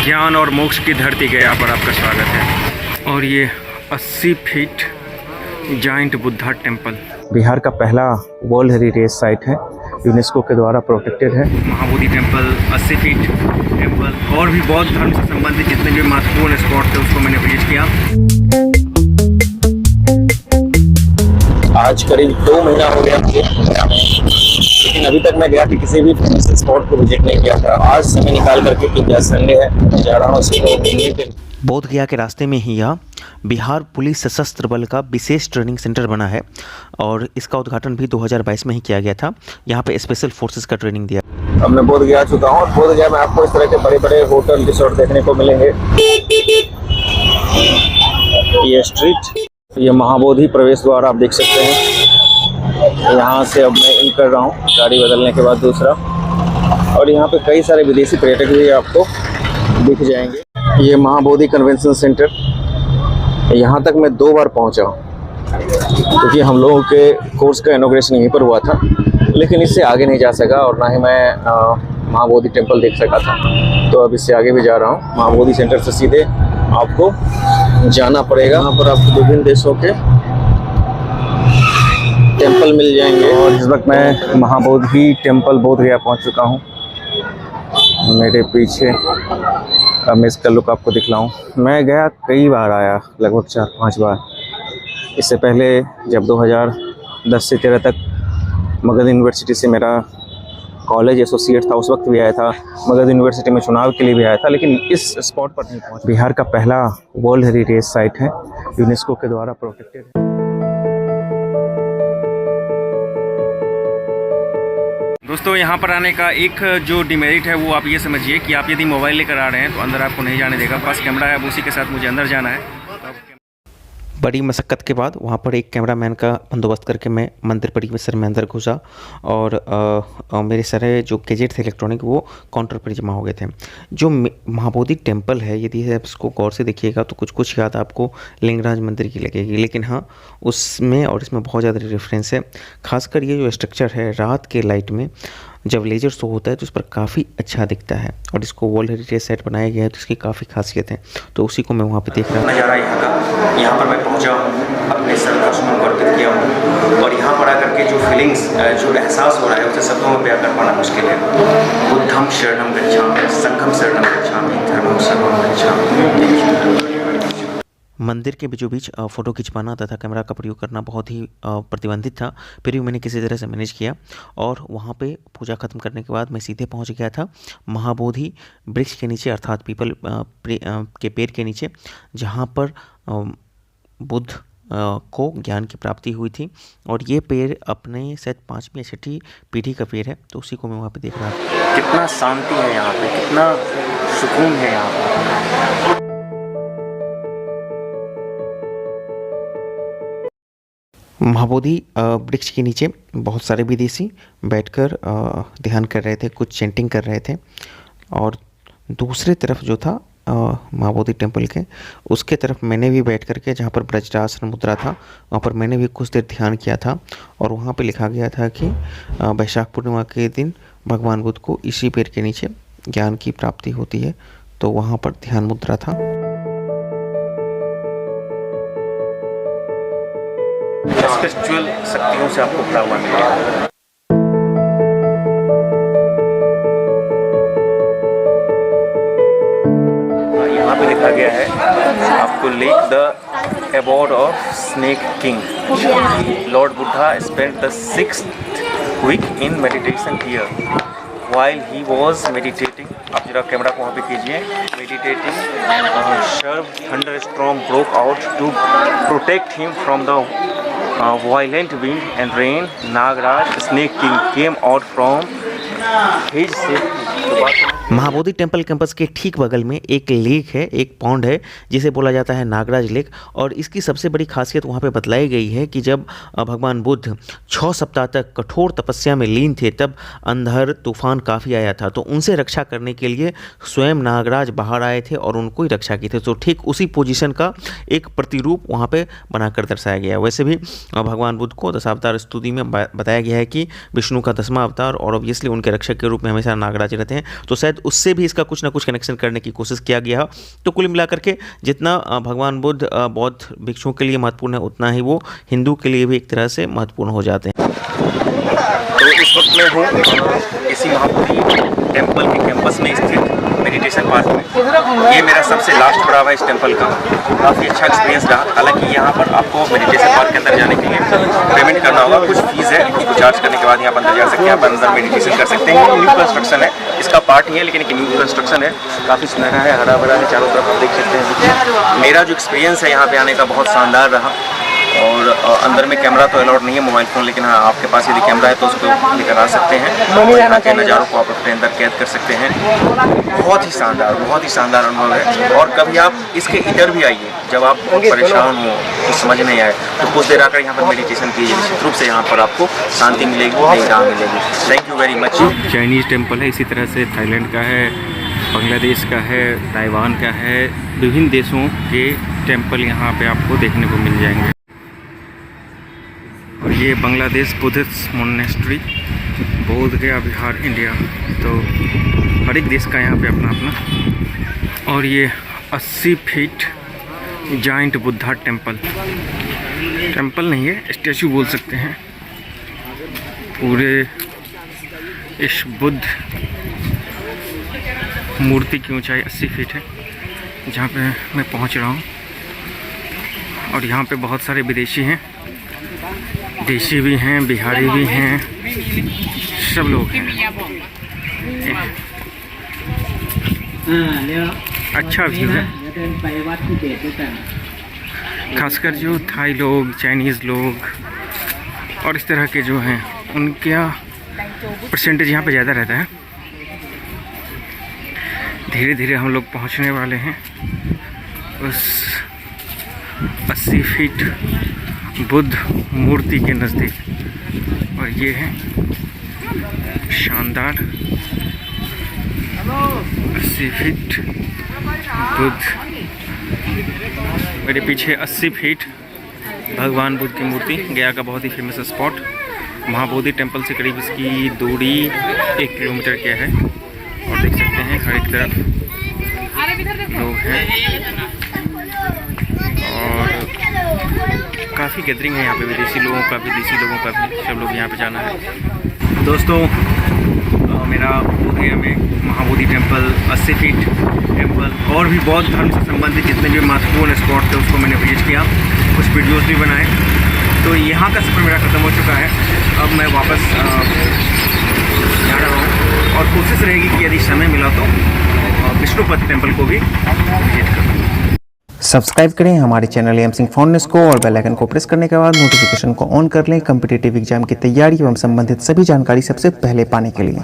ज्ञान और मोक्ष की धरती गया पर आपका स्वागत है। और ये 80 feet giant Buddha temple Bihar का पहला वर्ल्ड हेरिटेज साइट है, यूनेस्को के द्वारा प्रोटेक्टेड है। महाबोधि टेम्पल, 80 फीट टेम्पल और भी बौद्ध धर्म से संबंधित जितने भी महत्वपूर्ण स्पॉट थे उसको मैंने विजिट किया। आज करीब 2 महीना हो गया मुझे, लेकिन अभी तक मैं गया कि किसी भी फेमस स्पॉट को विजिट नहीं किया था। आज समय निकाल करके, क्योंकि आज संडे है, जा रहा हूँ। बोध गया के रास्ते में ही यह बिहार पुलिस सशस्त्र बल का विशेष ट्रेनिंग सेंटर बना है और इसका उद्घाटन भी 2022 में ही किया गया था। यहाँ पे स्पेशल फोर्सेस का ट्रेनिंग दिया। अब मैं बोध गया चुका हूँ और बोध गया में आपको इस तरह के बड़े बड़े होटल रिसोर्ट देखने को मिलेंगे। ये स्ट्रीट, ये महाबोधि प्रवेश द्वार आप देख सकते हैं। यहाँ से अब मैं इन कर रहा हूँ गाड़ी बदलने के बाद दूसरा, और यहाँ पे कई सारे विदेशी पर्यटक भी आपको दिख जाएंगे। ये महाबोधि कन्वेंशन सेंटर, यहाँ तक मैं 2 बार पहुँचा क्योंकि हम लोगों के कोर्स का इनॉग्रेशन यहीं पर हुआ था, लेकिन इससे आगे नहीं जा सका और ना ही मैं महाबोधि टेम्पल देख सका था। तो अब इससे आगे भी जा रहा हूँ। महाबोधि सेंटर से सीधे आपको जाना पड़ेगा। यहाँ पर आपको विभिन्न देशों के टेम्पल मिल जाएंगे। और इस वक्त मैं महाबोधि टेम्पल बोध गया पहुँच चुका हूँ। मेरे पीछे अब मैं इसका लुक आपको दिखलाऊँ। मैं गया कई बार, आया लगभग 4-5 बार। इससे पहले जब 2010 से 13 तक मगध यूनिवर्सिटी से मेरा कॉलेज एसोसिएट था, उस वक्त भी आया था। मगध यूनिवर्सिटी में चुनाव के लिए भी आया था, लेकिन इस स्पॉट पर नहीं पहुंचा। बिहार का पहला वर्ल्ड हेरिटेज साइट है, यूनेस्को के द्वारा प्रोटेक्टेड है। दोस्तों, यहाँ पर आने का एक जो डिमेरिट है वो आप ये समझिए कि आप यदि मोबाइल लेकर आ रहे हैं तो अंदर आपको नहीं जाने देगा। पास कैमरा है, अब उसी के साथ मुझे अंदर जाना है। बड़ी मशक्क़त के बाद वहाँ पर एक कैमरामैन का बंदोबस्त करके मैं मंदिर परिसर में अंदर घुसा और मेरे सारे जो गैजेट थे इलेक्ट्रॉनिक वो काउंटर पर जमा हो गए थे। जो महाबोधि टेम्पल है, यदि आप इसको गौर से देखिएगा तो कुछ कुछ याद आपको लिंगराज मंदिर की लगेगी, लेकिन हाँ, उसमें और इसमें बहुत ज़्यादा रेफरेंस है। खासकर ये जो स्ट्रक्चर है, रात के लाइट में जब लेजर शो होता है तो उस पर काफ़ी अच्छा दिखता है और इसको वर्ल्ड हेरिटेज साइट बनाया गया है, तो इसकी काफ़ी खासियत है। तो उसी को मैं वहाँ पे देख रहा हूँ। नज़ारा यहाँ का, यहाँ पर मैं पहुँचा हूँ, अपने श्रद्धा सुमन अर्पित किया हूँ और यहाँ पर आकर के जो फीलिंग्स, जो एहसास हो रहा है उसे शब्दों में बयां कर पाना मुश्किल है। बुद्धम शरणम गच्छामि, संघम शरणम गच्छामि, धर्मम शरणम गच्छामि। मंदिर के बीचों बीच फ़ोटो खिंचवाना तथा कैमरा का प्रयोग करना बहुत ही प्रतिबंधित था, फिर भी मैंने किसी तरह से मैनेज किया और वहाँ पे पूजा ख़त्म करने के बाद मैं सीधे पहुँच गया था महाबोधि वृक्ष के नीचे, अर्थात पीपल के पेड़ के नीचे, जहाँ पर बुद्ध को ज्ञान की प्राप्ति हुई थी। और ये पेड़ अपने शायद 5वीं या 6ठी पीढ़ी का पेड़ है, तो उसी को मैं वहाँ पे देख रहा था। कितना शांति है यहाँ पे, कितना सुकून है यहाँ पर। महाबोधि वृक्ष के नीचे बहुत सारे विदेशी बैठकर ध्यान कर रहे थे, कुछ चैंटिंग कर रहे थे। और दूसरे तरफ जो था महाबोधि टेम्पल के, उसके तरफ मैंने भी बैठ करके, जहाँ पर ब्रजरासन मुद्रा था, वहाँ पर मैंने भी कुछ देर ध्यान किया था। और वहाँ पे लिखा गया था कि वैशाख पूर्णिमा के दिन भगवान बुद्ध को इसी पेड़ के नीचे ज्ञान की प्राप्ति होती है, तो वहाँ पर ध्यान मुद्रा था। स्पिरिचुअल शक्तियों से आपको भरा हुआ मिलेगा। यहाँ पे लिखा गया है आपको lake the abode of snake king. Lord Buddha spent the 6th week in meditation here while he was meditating। आप जरा कैमरा को वहाँ पे कीजिए। meditating, sharp thunderstorm broke out to protect him from the violent wind and rain. Nagaraj, snake king, came out from his safety। Mahabodhi temple campus के ठीक बगल में एक लेक है, एक पॉन्ड है जिसे बोला जाता है नागराज लेक। और इसकी सबसे बड़ी खासियत वहाँ पे बतलाई गई है कि जब भगवान बुद्ध 6 सप्ताह तक कठोर तपस्या में लीन थे, तब अंधड़ तूफान काफ़ी आया था, तो उनसे रक्षा करने के लिए स्वयं नागराज बाहर आए थे और उनको ही रक्षा की थे। तो ठीक उसी पोजीशन का एक प्रतिरूप वहाँ पे बनाकर दर्शाया गया है। वैसे भी भगवान बुद्ध को दशावतार स्तुति में बताया गया है कि विष्णु का 10वां अवतार और ऑब्वियसली उनके रक्षक के रूप में हमेशा नागराज रहते चाहते हैं, तो शायद उससे भी इसका कुछ ना कुछ कनेक्शन करने की कोशिश किया गया। तो कुल मिलाकर के जितना भगवान बुद्ध बौद्ध भिक्षुओं के लिए महत्वपूर्ण है, उतना ही वो हिंदू के लिए भी एक तरह से महत्वपूर्ण हो जाते हैं। तो इस वक्त मैं हूँ इसी महाबोधि टेम्पल के कैंपस में स्थित मेडिटेशन पार्क में। ये मेरा सबसे लास्ट पड़ाव है इस टेम्पल का। काफ़ी अच्छा एक्सपीरियंस रहा। हालांकि यहाँ पर आपको मेडिटेशन पार्क के अंदर जाने के लिए पेमेंट करना होगा, कुछ फीस है, उसको चार्ज करने के बाद यहाँ पर अंदर जा सकते हैं, आप अंदर मेडिटेशन कर सकते हैं। न्यू कंस्ट्रक्शन है, इसका पार्ट ही है लेकिन एक न्यू कंस्ट्रक्शन है। काफ़ी सुनहरा है, हरा भरा है, चारों तरफ आप देख सकते हैं। मेरा जो एक्सपीरियंस है यहाँ पे आने का बहुत शानदार रहा। और अंदर में कैमरा तो अलाउड नहीं है, मोबाइल फ़ोन, लेकिन हाँ आपके पास यदि कैमरा है तो उसको लेकर आ सकते हैं और यहाँ के नज़ारों को आप अपने अंदर कैद कर सकते हैं। बहुत ही शानदार अनुभव है। और कभी आप इसके इधर भी आइए, जब आप परेशान हो, कुछ समझ नहीं आए, तो कुछ देर आकर यहाँ पर मेडिटेशन कीजिए। निश्चित रूप से यहाँ पर आपको शांति मिलेगी, नई राह मिलेगी। Thank you very much. Chinese temple है, इसी तरह से थाईलैंड का है, बांग्लादेश का है, ताइवान का है, विभिन्न देशों के टेम्पल यहाँ पे आपको देखने को मिल जाएंगे। और ये बांग्लादेश बुद्धिस्ट मोनेस्ट्री, बोध गया बिहार, इंडिया। तो हर एक देश का यहाँ पे अपना अपना। और ये 80 फीट जाइंट बुद्धा टेम्पल नहीं है, स्टैचू बोल सकते हैं। पूरे इस बुद्ध मूर्ति की ऊंचाई 80 फीट है, जहाँ पे मैं पहुँच रहा हूँ। और यहाँ पे बहुत सारे विदेशी हैं, देशी भी हैं, बिहारी भी हैं, सब लोग हैं। अच्छा व्यू है। खासकर जो थाई लोग, चाइनीज़ लोग और इस तरह के जो हैं, उनका परसेंटेज यहाँ पे ज़्यादा रहता है। धीरे धीरे हम लोग पहुँचने वाले हैं उस 80 फीट बुद्ध मूर्ति के नज़दीक। और ये है शानदार 80 फीट बुद्ध। मेरे पीछे 80 फीट भगवान बुद्ध की मूर्ति। गया का बहुत ही फेमस स्पॉट। महाबोधि टेम्पल से करीब इसकी दूरी 1 किलोमीटर क्या है। और देख सकते हैं हर एक तरफ लोग हैं और काफ़ी गैदरिंग है यहाँ पे, विदेशी लोगों का भी, देसी लोगों का भी, सब लोग यहाँ पे जाना है। दोस्तों मेरा बोध गया में महाबोधि टेम्पल, 80 फीट टेम्पल और भी बौद्ध धर्म से संबंधित जितने भी महत्वपूर्ण स्पॉट थे उसको मैंने विजिट किया, कुछ वीडियोस भी बनाए। तो यहाँ का सफ़र मेरा ख़त्म हो चुका है। अब मैं वापस जा रहा हूँ और कोशिश रहेगी कि यदि समय मिला तो विष्णुपद टेम्पल को भी विजिट करूँ। सब्सक्राइब करें हमारे चैनल एम सिंह फाउंडेशन को और बेल आइकन को प्रेस करने के बाद नोटिफिकेशन को ऑन कर लें कॉम्पिटिटिव एग्जाम की तैयारी एवं संबंधित सभी जानकारी सबसे पहले पाने के लिए।